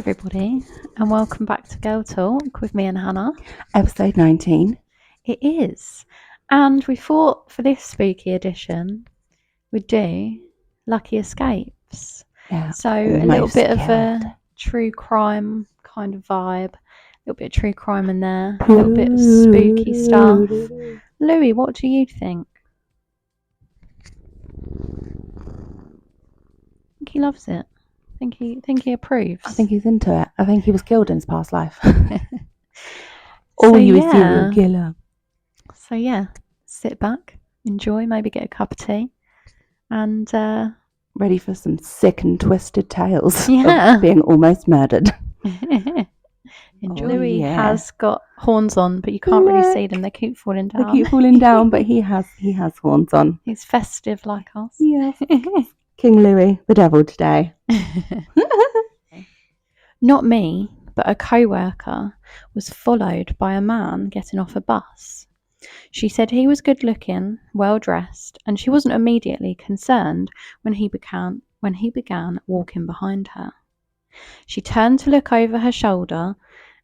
everybody, and welcome back to Girl Talk with me and Hannah. Episode 19. It is. And we thought for this spooky edition, we'd do Lucky Escapes. Yeah. So a little bit of a true crime kind of vibe. A little bit of true crime in there. A little bit of spooky stuff. Louis, what do you think? I think he loves it. I think he approves. I think he's into it. I think he was killed in his past life. So, you a serial killer. So yeah, sit back, enjoy, maybe get a cup of tea, and ready for some sick and twisted tales Yeah. of being almost murdered. Enjoy. Louis has got horns on, but you can't really see them. They keep falling down. They keep falling down, but he has horns on. He's festive like us. Yes. King Louis, the devil today. Not me, but a co-worker was followed by a man getting off a bus. She said he was good looking, well dressed, and she wasn't immediately concerned when he began walking behind her. She turned to look over her shoulder,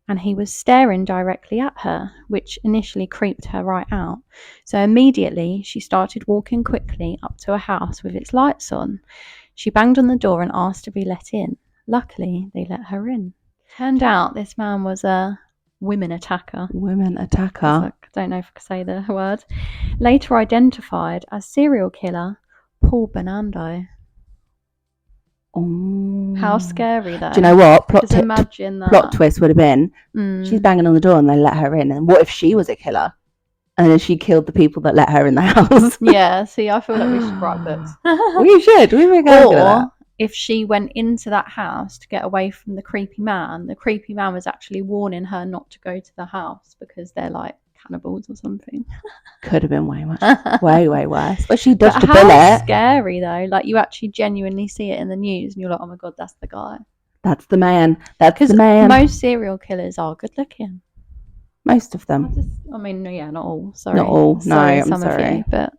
and he was staring directly at her, which initially creeped her right out. So immediately she started walking quickly up to a house with its lights on. She banged on the door and asked to be let in. Luckily, they let her in. Turned out this man was a women attacker. I don't know if I could say the word. Later identified as serial killer Paul Bernardo. Oh. How scary though. Do you know what? Imagine that. Plot twist would have been she's banging on the door and they let her in. And what if she was a killer? And then she killed the people that let her in the house. Yeah, see, I feel like we should write books. We should. We were going to that. If she went into that house to get away from the creepy man was actually warning her not to go to the house because they're like cannibals or something. Could have been way worse. But she dodged a bullet. How scary though. Like you actually genuinely see it in the news and you're like, oh my God, that's the guy. That's the man. That's the man. Most serial killers are good looking. Most of them. Not all. Sorry. Not all. No, I'm sorry. Of you, but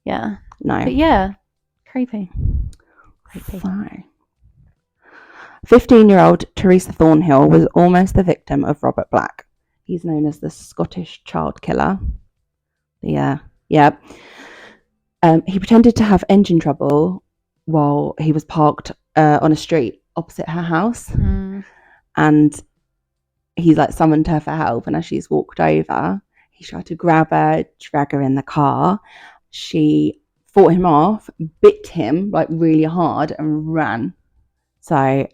yeah. No. But yeah, creepy. So, 15-year-old Teresa Thornhill was almost the victim of Robert Black. He's known as the Scottish child killer. Yeah. He pretended to have engine trouble while he was parked on a street opposite her house. And he's like summoned her for help. And as she's walked over, he tried to grab her, drag her in the car. She fought him off, bit him like really hard and ran. So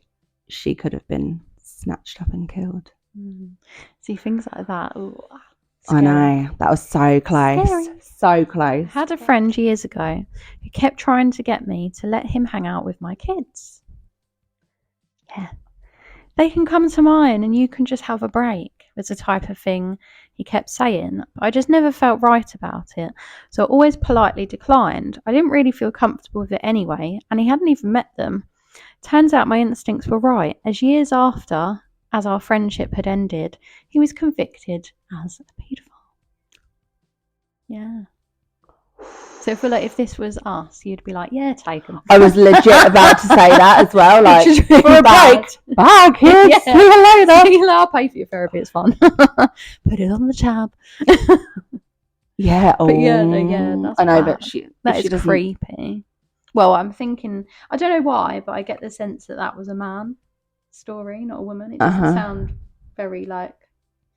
she could have been snatched up and killed. See, things like that. Ooh, I know. That was so close. Scary. So close. I had a friend years ago who kept trying to get me to let him hang out with my kids. Yeah. They can come to mine and you can just have a break. Was the type of thing he kept saying. I just never felt right about it. So I always politely declined. I didn't really feel comfortable with it anyway, and he hadn't even met them. Turns out my instincts were right, as years after, as our friendship had ended, he was convicted as a paedophile. Yeah. So I feel like if this was us, you'd be like, yeah, take them. I was legit about to say that as well. Like, really for a break. Bye, kids. Yeah. See you later. I'll pay for your therapy. It's fun. Put it on the tab. Yeah. But yeah, that's I know, bad. but that is creepy. Well, I'm thinking, I don't know why, but I get the sense that was a man story, not a woman. It doesn't sound very like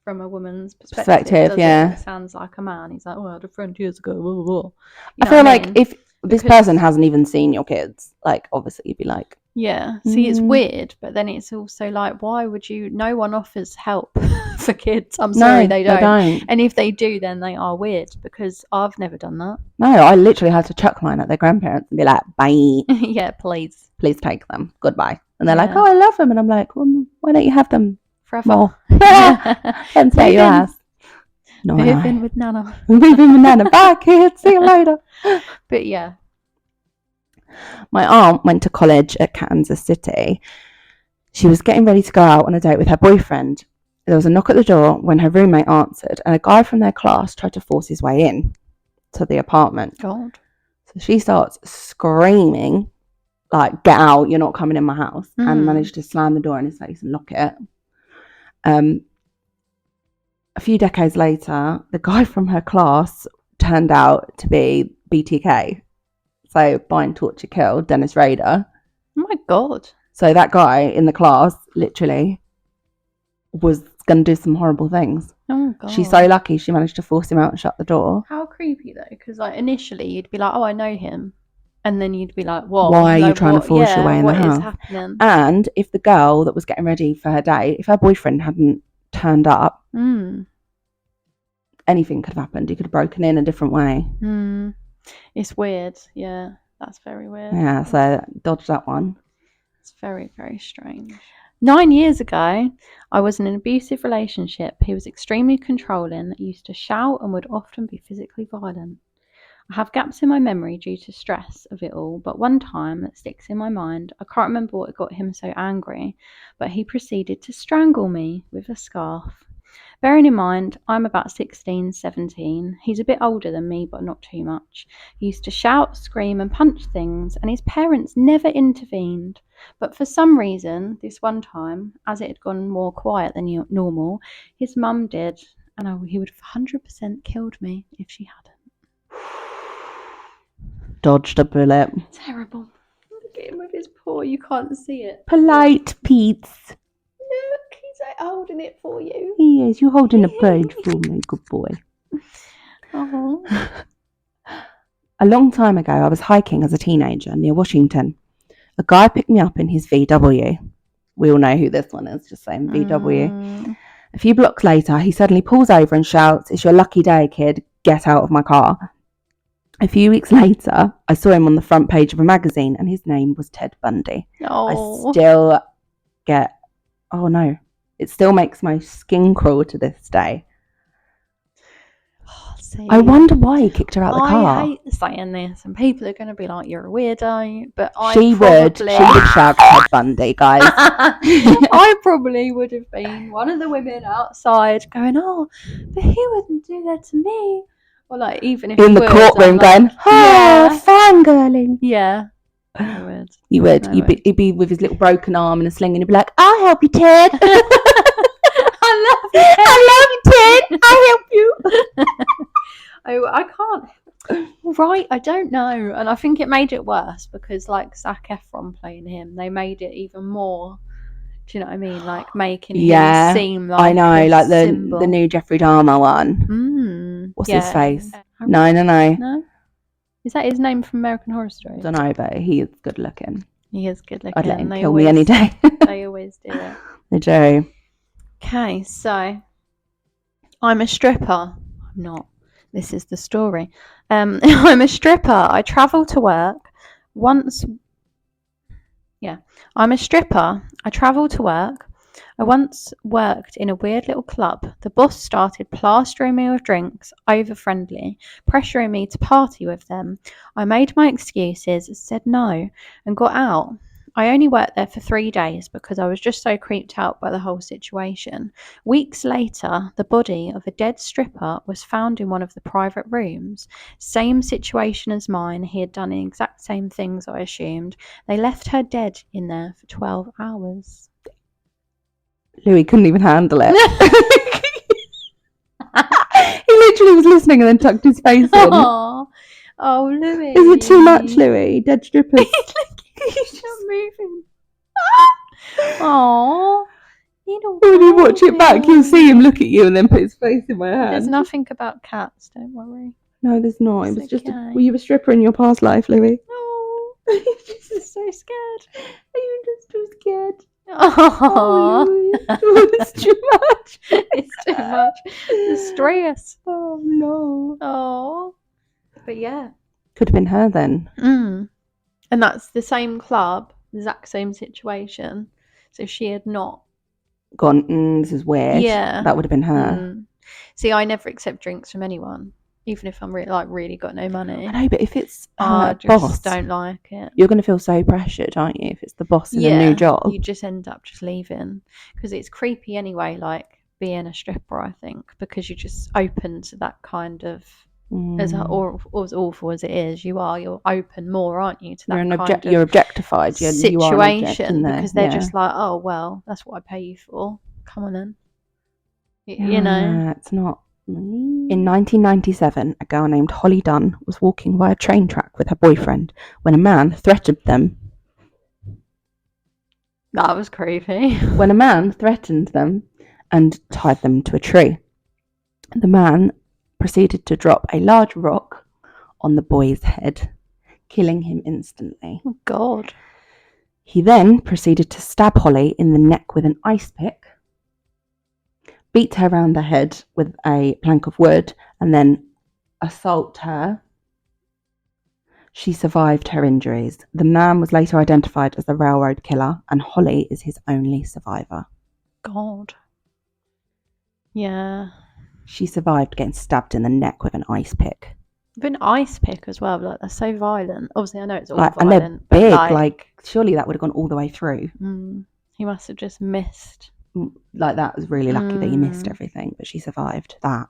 from a woman's perspective. Yeah. It sounds like a man. He's like, oh, I had a friend years ago. Blah, blah, blah. I feel like if this person hasn't even seen your kids, like obviously you'd be like, yeah. See, it's weird, but then it's also like, why would you? No one offers help for kids. I'm sorry, they don't. And if they do, then they are weird because I've never done that. No, I literally had to chuck mine at their grandparents and be like, bye. Yeah, please take them. Goodbye. And they're like, oh, I love them. And I'm like, well, why don't you have them forever? More? And say your ass. No, Move in with Nana. Move in with Nana. Bye, kids. See you later. But yeah. My aunt went to college at Kansas City. She was getting ready to go out on a date with her boyfriend. There was a knock at the door when her roommate answered, and a guy from their class tried to force his way in to the apartment. God. So she starts screaming, like, get out, you're not coming in my house, and managed to slam the door in his face and lock it. A few decades later, the guy from her class turned out to be BTK. So, bind, torture, kill, Dennis Rader. Oh my God. So that guy in the class literally was going to do some horrible things. Oh God. She's so lucky she managed to force him out and shut the door. How creepy though, because like initially you'd be like, oh, I know him. And then you'd be like, what? Why are like, you trying to force your way in the house? What is happening? And if the girl that was getting ready for her date, if her boyfriend hadn't turned up, anything could have happened. He could have broken in a different way. It's weird. Yeah, that's very weird. Yeah, so dodge that one. It's very, very strange. 9 years ago, I was in an abusive relationship. He was extremely controlling, used to shout and would often be physically violent. I have gaps in my memory due to stress of it all, but one time that sticks in my mind, I can't remember what got him so angry, but he proceeded to strangle me with a scarf. Bearing in mind, I'm about 16, 17. He's a bit older than me, but not too much. He used to shout, scream, and punch things, and his parents never intervened. But for some reason, this one time, as it had gone more quiet than normal, his mum did, and he would have 100% killed me if she hadn't. Dodged a bullet. Terrible. Look at him with his paw. You can't see it. Polite Pete's. Look, he's like holding it for you. He is. You're holding a bird for me, good boy. Oh. A long time ago, I was hiking as a teenager near Washington. A guy picked me up in his VW. We all know who this one is, just saying VW. A few blocks later, he suddenly pulls over and shouts, "It's your lucky day, kid. Get out of my car." A few weeks later, I saw him on the front page of a magazine, and his name was Ted Bundy. Oh. I still get... Oh, no. It still makes my skin crawl to this day. I wonder why he kicked her out the car. I hate saying this, and people are going to be like, "You're a weirdo," but she would shag Ted Bundy, guys. I probably would have been one of the women outside going, "Oh, but he wouldn't do that to me." Or like, even if in the courtroom going, "Oh, fangirling." Yeah, I would. You would. He'd be with his little broken arm and a sling, and he'd be like, "I'll help you, Ted." I love you, Ted. I'll help you. I can't. Right, I don't know, and I think it made it worse because, like, Zac Efron playing him, they made it even more. Do you know what I mean? Like making him seem like I know, like the new Jeffrey Dahmer one. What's his face? No. Is that his name from American Horror Story? I don't know, but he is good looking. He is good looking. I'd let him kill me any day. They always do it. They do. Okay, so I'm a stripper. I'm not. This is the story. I'm a stripper. I travel to work once. Yeah, I'm a stripper. I travel to work. I once worked in a weird little club. The boss started plastering me with drinks, over friendly, pressuring me to party with them. I made my excuses, said no, and got out. I only worked there for 3 days because I was just so creeped out by the whole situation. Weeks later, the body of a dead stripper was found in one of the private rooms. Same situation as mine. He had done the exact same things, I assumed. They left her dead in there for 12 hours. Louis couldn't even handle it. He literally was listening and then tucked his face in. Oh, Louis. Is it too much, Louis? Dead strippers. He's not moving. Oh. When you watch it back, you'll see him look at you and then put his face in my hand. There's nothing about cats, don't worry. No, there's not. It was just were you a stripper in your past life, Louis? No. This is so scared. Are you just too scared? Oh, it's too much. It's too much. The stress. Oh no. Oh. But yeah. Could have been her then. And that's the same club, the exact same situation. So if she had not gone, this is weird. Yeah. That would have been her. See, I never accept drinks from anyone. Even if I'm really got no money. I know, but if it's I just boss, don't like it. You're going to feel so pressured, aren't you? If it's the boss in a new job. You just end up just leaving. Because it's creepy anyway, like being a stripper, I think. Because you're just open to that kind of as awful as it is, you're open more, aren't you, to that you're objectified. You are an object situation, in there, because they're just like, oh well, that's what I pay you for. Come on in, you know. It's not. In 1997, a girl named Holly Dunn was walking by a train track with her boyfriend when a man threatened them. That was creepy. When a man threatened them and tied them to a tree, the man proceeded to drop a large rock on the boy's head, killing him instantly. Oh God. He then proceeded to stab Holly in the neck with an ice pick, beat her around the head with a plank of wood, and then assault her. She survived her injuries. The man was later identified as the railroad killer, and Holly is his only survivor. God. Yeah. She survived getting stabbed in the neck with an ice pick. With an ice pick as well, like that's so violent. Obviously, I know it's all violent, and they're big. Like surely that would have gone all the way through. He must have just missed. Like that was really lucky that he missed everything, but she survived that.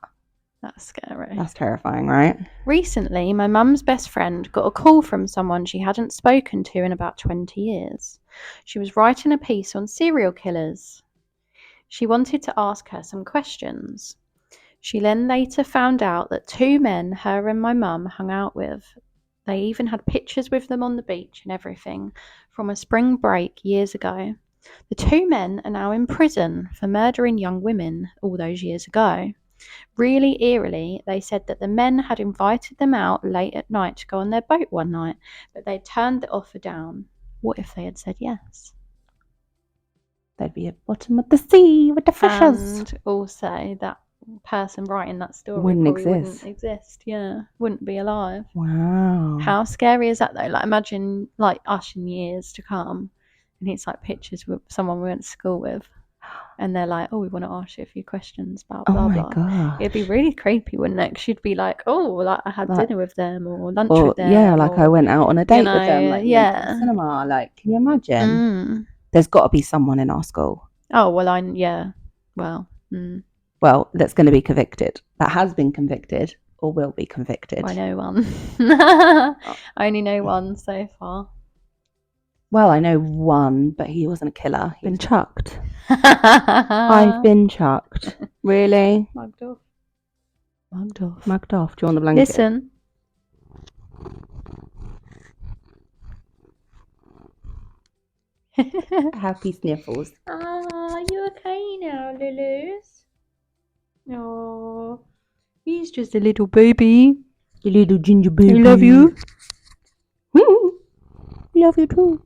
That's scary. That's terrifying, right? Recently, my mum's best friend got a call from someone she hadn't spoken to in about 20 years. She was writing a piece on serial killers. She wanted to ask her some questions. She then later found out that two men her and my mum hung out with, they even had pictures with them on the beach and everything, from a spring break years ago. The two men are now in prison for murdering young women all those years ago. Really eerily, they said that the men had invited them out late at night to go on their boat one night, but they turned the offer down. What if they had said yes? They'd be at the bottom of the sea with the fishes. And also, that person writing that story wouldn't exist. Yeah, wouldn't be alive. Wow. How scary is that though? Like, imagine like us in years to come, and it's like pictures with someone we went to school with, and they're like, oh, we want to ask you a few questions about blah blah. God. It'd be really creepy, wouldn't it? 'Cause she'd be like, oh, like I had dinner with them or lunch with them. Yeah, like I went out on a date with them. Like, yeah, went to the cinema. Like, can you imagine? There's got to be someone in our school. Oh well, Well, that's going to be convicted. That has been convicted or will be convicted. I know one. I only know one so far. Well, I know one, but he wasn't a killer. He's been chucked. I've been chucked. Really? Mugged off. Mugged off. Do you want the blanket? Listen. Happy sniffles. Are you okay now, Lulus? Oh, he's just a little baby. You little ginger baby. I love you. Love you too.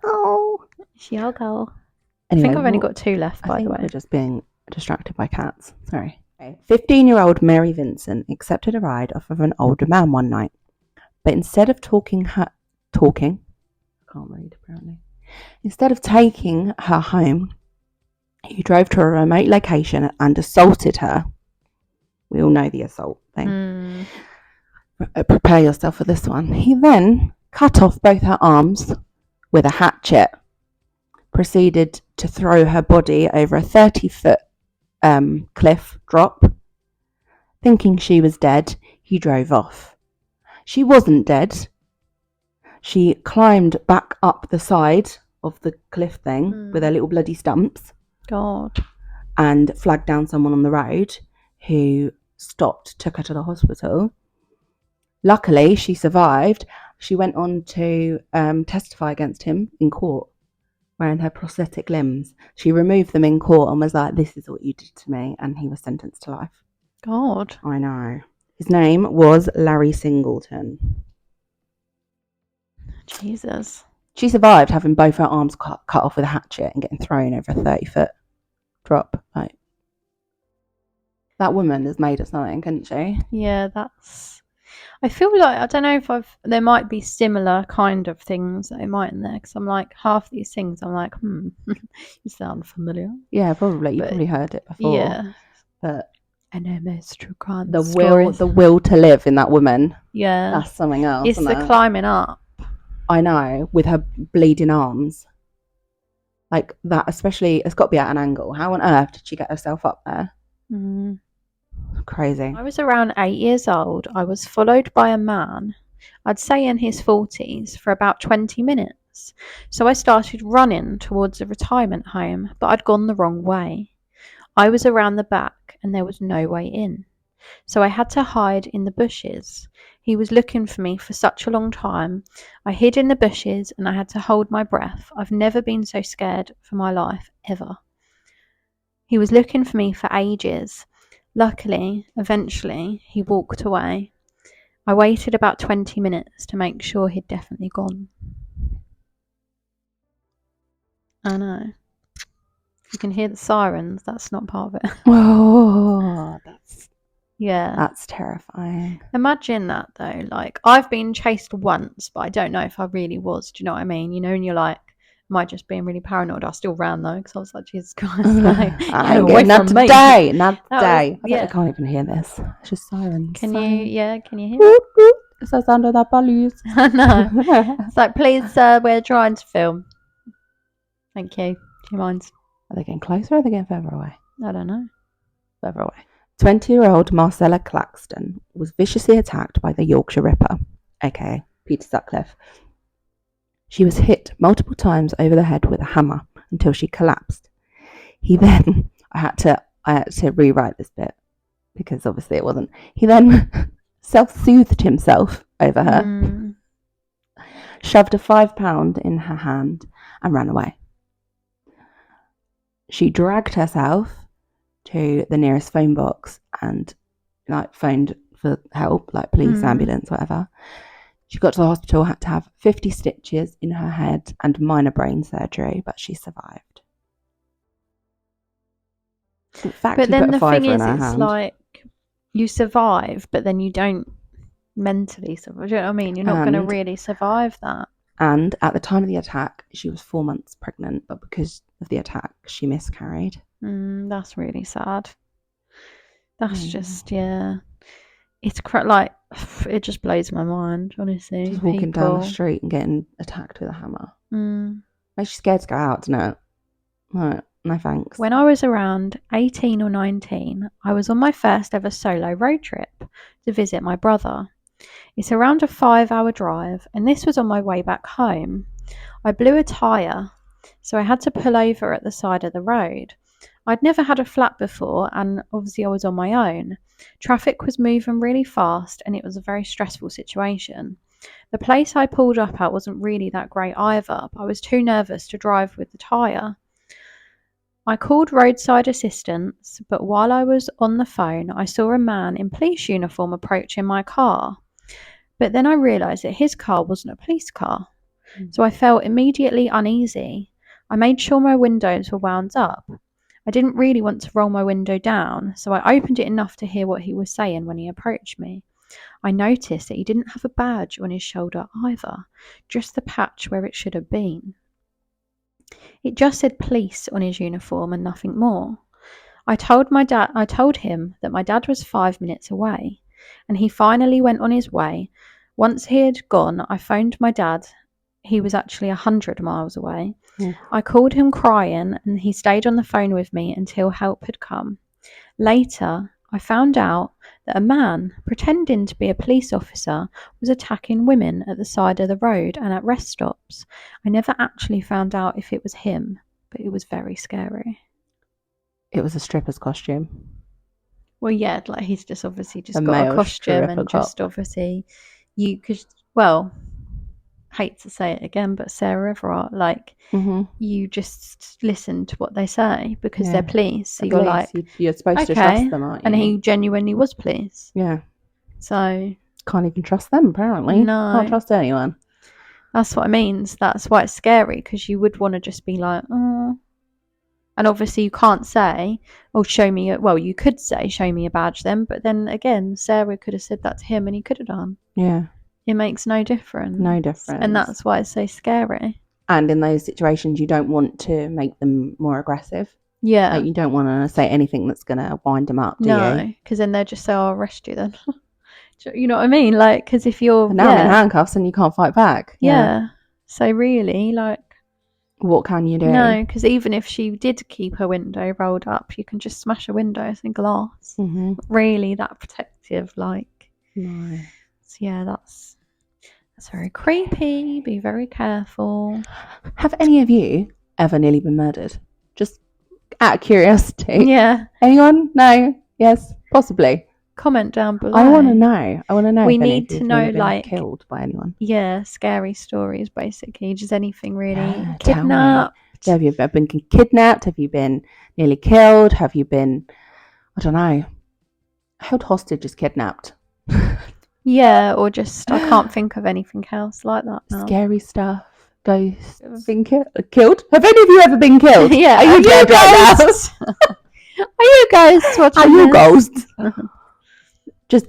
Oh. She'll go. Anyway, I think I've only got two left, by the way. We're just being distracted by cats. Sorry. 15-year-old Mary Vincent accepted a ride off of an older man one night. But instead of I can't read apparently. Instead of taking her home, he drove to a remote location and assaulted her. We all know the assault thing. Prepare yourself for this one. He then cut off both her arms with a hatchet, proceeded to throw her body over a 30-foot cliff drop. Thinking she was dead, he drove off. She wasn't dead. She climbed back up the side of the cliff thing with her little bloody stumps. God. And flagged down someone on the road who stopped, took her to the hospital. Luckily, she survived. She went on to testify against him in court, wearing her prosthetic limbs. She removed them in court and was like, this is what you did to me. And he was sentenced to life. God. I know. His name was Larry Singleton. Jesus. She survived having both her arms cut off with a hatchet and getting thrown over a 30-foot drop. Like, that woman has made it something, couldn't she? Yeah, I feel like, I don't know if there might be similar kind of things that I might in there, because I'm like, half these things, I'm like, you sound familiar. Yeah, probably. You probably heard it before. Yeah. But I know most true crime the stories. will to live in that woman. Yeah. That's something else. It's the climbing up. I know, with her bleeding arms. Like that, especially, it's got to be at an angle. How on earth did she get herself up there? Crazy. I was around 8 years old. I was followed by a man, I'd say in his 40s, for about 20 minutes. So I started running towards a retirement home, but I'd gone the wrong way. I was around the back and there was no way in. So I had to hide in the bushes. He was looking for me for such a long time. I hid in the bushes and I had to hold my breath. I've never been so scared for my life, ever. He was looking for me for ages. Luckily, eventually, he walked away. I waited about 20 minutes to make sure he'd definitely gone. I know. You can hear the sirens, that's not part of it. Oh, Yeah. that's terrifying. Imagine that though. Like, I've been chased once, but I don't know if I really was. Do you know what I mean? You know, and you're like, am I just being really paranoid? I still ran though, because I was like, Jesus Christ, like, I ain't away getting that from me. today. Not today. Yeah. I can't even hear this. It's just sirens. Can sirens. you hear it? It's the sound of that police. I know. It's like, please, sir, we're trying to film. Thank you. Do you mind? Are they getting closer or are they getting further away? I don't know. Further away. 20-year-old Marcella Claxton was viciously attacked by the Yorkshire Ripper, aka Peter Sutcliffe. She was hit multiple times over the head with a hammer until she collapsed. He then, I had to rewrite this bit because obviously it wasn't. He then self-soothed himself over her, shoved a £5 in her hand, and ran away. She dragged herself to the nearest phone box and phoned for help, like police, ambulance, whatever. She got to the hospital, had to have 50 stitches in her head and minor brain surgery, but she survived. In fact, but then the thing is, it's hand. Like, you survive, but then you don't mentally survive. Do you know what I mean? You're not going to really survive that. And at the time of the attack, she was 4 months pregnant, but because of the attack, she miscarried. That's really sad. That's just, yeah. It's like, it just blows my mind, honestly. Just walking down the street and getting attacked with a hammer. Makes you scared to go out, doesn't it? No thanks. When I was around 18 or 19, I was on my first ever solo road trip to visit my brother. It's around a 5-hour drive, and this was on my way back home. I blew a tyre, so I had to pull over at the side of the road. I'd never had a flat before, and obviously I was on my own. Traffic was moving really fast, and it was a very stressful situation. The place I pulled up at wasn't really that great either, but I was too nervous to drive with the tyre. I called roadside assistance, but while I was on the phone, I saw a man in police uniform approaching my car. But then I realised that his car wasn't a police car. So I felt immediately uneasy. I made sure my windows were wound up. I didn't really want to roll my window down, so I opened it enough to hear what he was saying when he approached me. I noticed that he didn't have a badge on his shoulder either, just the patch where it should have been. It just said police on his uniform and nothing more. I told him that my dad was 5 minutes away, and he finally went on his way. Once he had gone, I phoned my dad. He was actually 100 miles away. I called him crying, and he stayed on the phone with me until help had come. Later, I found out that a man, pretending to be a police officer, was attacking women at the side of the road and at rest stops. I never actually found out if it was him, but it was very scary. It was a stripper's costume. Well, yeah, like he's just obviously just got a costume and just obviously hate to say it again, but Sarah Everard, like, you just listen to what they say because they're police. So you're like, you're supposed to trust them, aren't you? And he genuinely was police. Yeah. So can't even trust them, apparently. No. Can't trust anyone. That's what I mean. That's why it's scary, because you would want to just be like, oh. And obviously you can't say, oh, you could say, show me a badge then. But then again, Sarah could have said that to him and he could have done. Yeah. It makes no difference. No difference. And that's why it's so scary. And in those situations, you don't want to make them more aggressive. Yeah. Like, you don't want to say anything that's going to wind them up, do you? No, because then they'll just say, I'll arrest you then. You know what I mean? Like, because if you're... And now I'm in handcuffs and you can't fight back. Yeah. So really, like... What can you do? No, because even if she did keep her window rolled up, you can just smash her windows in glass. Mm-hmm. Really that protective, like. No. So yeah, that's very creepy. Be very careful. Have any of you ever nearly been murdered? Just out of curiosity. Yeah. Anyone? No? Yes? Possibly. Comment down below. I want to know. We if any need of you to have know, nearly been like, killed by anyone. yeah, scary stories, basically. Just anything really. Yeah, tell me. Kidnapped. Have you ever been kidnapped? Have you been nearly killed? Have you been, I don't know, held hostage is kidnapped? Yeah, or just, I can't think of anything else like that now. Scary stuff. Ghosts. Been killed? Have any of you ever been killed? Yeah. Are you dead right ghosts? Are you ghosts watching Are you this? ghosts? Just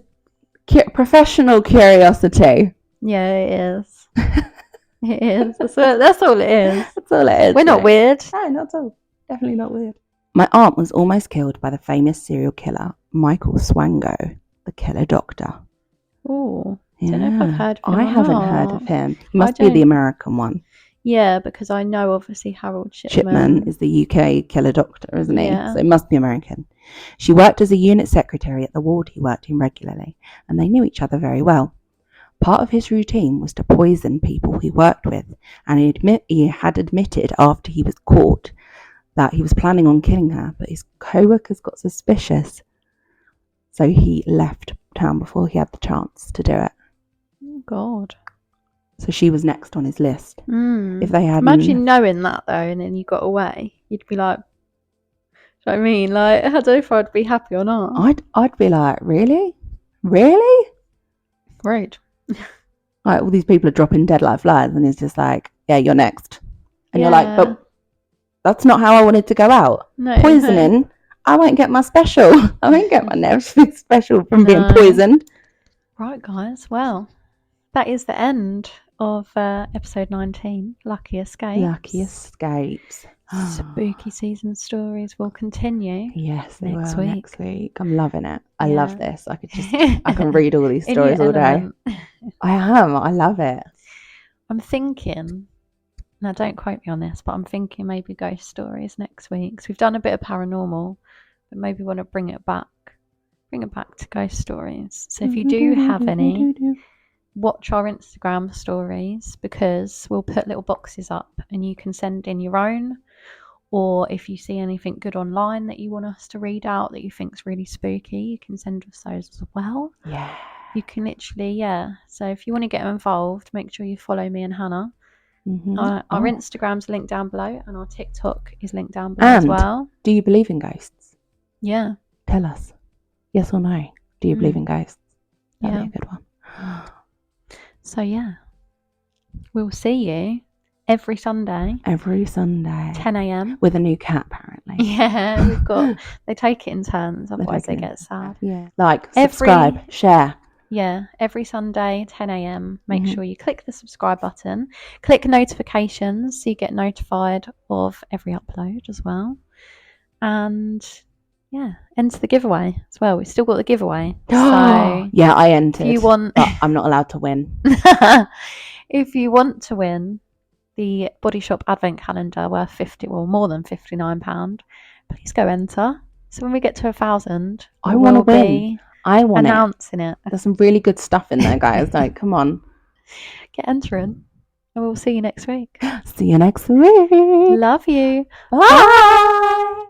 professional curiosity. Yeah, it is. It is. That's all it is. That's all it is. We're not weird. No, not at all. Definitely not weird. My aunt was almost killed by the famous serial killer, Michael Swango, the killer doctor. Oh, I don't know if I've heard of him. I haven't heard of him. He must be the American one. Yeah, because I know obviously Harold Shipman is the UK killer doctor, isn't he? Yeah. So it must be American. She worked as a unit secretary at the ward he worked in regularly, and they knew each other very well. Part of his routine was to poison people he worked with, and he had admitted after he was caught that he was planning on killing her, but his co-workers got suspicious. So he left town before he had the chance to do it. Oh, God. So she was next on his list. If they had, imagine knowing that though, and then you got away, you'd be like, do you know what I mean? Like, I don't know if I'd be happy or not. I'd be like, really? Rude. Like, all these people are dropping dead like flies, and he's just like, yeah, you're next. And you're like, but that's not how I wanted to go out. No, Poisoning, no. I won't get my special. I won't get my nerves special from being poisoned. Right, guys. Well, that is the end of episode 19, Lucky Escapes. Spooky season stories will continue. Yes, next week. I'm loving it. I love this. I can read all these stories all day. I love it. I'm thinking, now don't quote me on this, but I'm thinking maybe ghost stories next week. So we've done a bit of paranormal, but maybe want to bring it back to ghost stories. So if you do have any, watch our Instagram stories, because we'll put little boxes up and you can send in your own, or if you see anything good online that you want us to read out that you think's really spooky, you can send us those as well. Yeah, you can literally, so if you want to get involved, make sure you follow me and Hannah. Our Instagram's linked down below, and our TikTok is linked down below as well. Do you believe in ghosts? Yeah, tell us, yes or no. Do you believe in ghosts? That'd be a good one. So we'll see you every Sunday. 10 a.m. with a new cat, apparently. Yeah, they take it in turns, otherwise they get sad. Yeah, like, subscribe, share. Yeah, every Sunday, 10 a.m. Make sure you click the subscribe button, click notifications so you get notified of every upload as well. And enter the giveaway as well. We've still got the giveaway. So yeah, I entered. If you want, but I'm not allowed to win. If you want to win the Body Shop Advent Calendar worth more than £59, please go enter. So when we get to 1,000, I want to win. I want announcing it. There's some really good stuff in there, guys. Like, come on. Get entering. And we'll see you next week. See you next week. Love you. Bye.